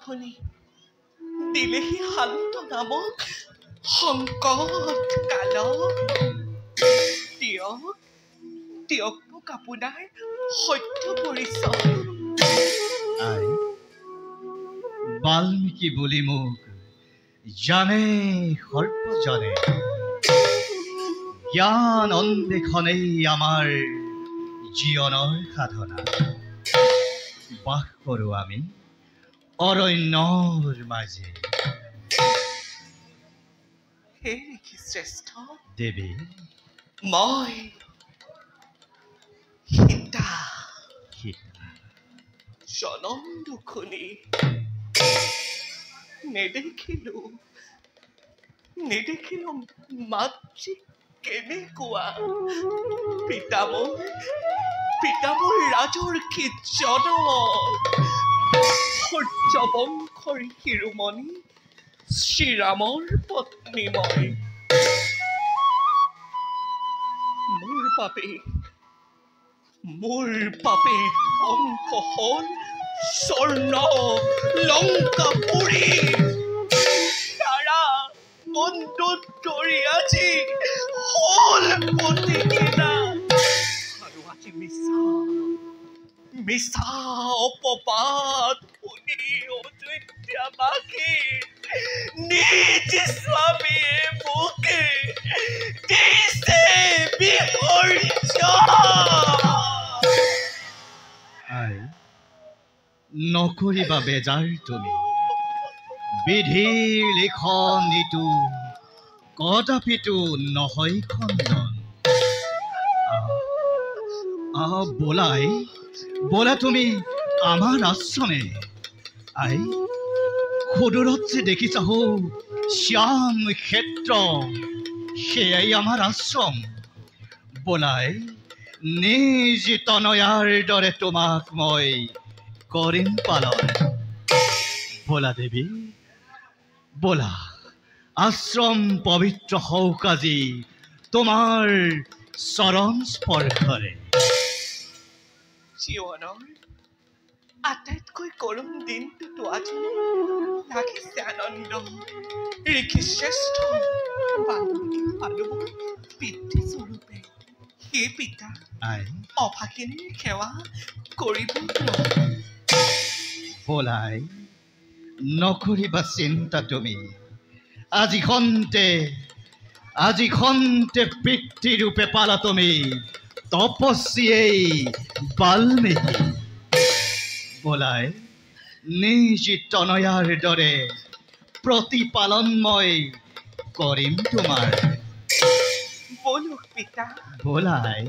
আপুনি দিলেহি শান্ত নামক সংকট কালত দিয়ক মোক আপোনাৰ সত্য পৰিচয়। আই বাল্মীকি বুলি মোক জানে সৰ্বজনে, জ্ঞান অন্বেষণেই আমাৰ জীৱনৰ সাধনা। বাস কৰোঁ আমি অৰণ্যৰ মাজে। হে ঋষি শ্ৰেষ্ঠ দেৱী, মই সীতা জনম দুখনি নেদেখিলো মাতৃ কেনেকুৱা। পিতামৰ ৰাজৰ্ষি জনক সূৰ্যবংশৰ শিৰোমণি শ্ৰীৰামৰ পত্নী মই। মোৰ বাবে ধ্বংস হ'ল স্বৰ্ণ লংকাপুৰী। তাৰা বন্দুত ধৰি আজি হ'ল পতিকিনা। আৰু আজি মিছা অপবাদ শুনি অযোধ্যাবাসী নিজ স্বামীয়ে মোকে দিছে আই নকৰিবা বেজাৰ তুমি, বিধিৰ লিখন ইটো কদাপিতো নহয় খণ্ডন। বোলা তুমি আমাৰ আশ্ৰমে। আই সুদূৰত যে দেখিছা হো শ্যাম ক্ষেত্ৰ, সেয়াই আমাৰ আশ্ৰম। বোলাই নিজ তনয়াৰ দৰে তোমাক মই কৰিম পালন। বোলা দেৱী বোলা, আশ্ৰম পবিত্ৰ হওক আজি তোমাৰ চৰণ স্পৰ্শৰে। জীৱনৰ আটাইতকৈ কৰুণ দিনটোতো আজি লাগিছে আনন্দ। ঋষি শ্ৰেষ্ঠ পালো পিতৃস্বৰূপে। হে পিতা, অভাগিনীৰ সেৱা কৰিব বোলাই নকৰিবা চিন্তা তুমি। আজিখনতে পিতৃৰূপে পালা তুমি তপস্বীয়েই বাল্মীকি। বোলাই নিজ তনয়াৰ দৰে প্ৰতিপালন মই কৰিম তোমাৰ। বলক পিতা। বোলাই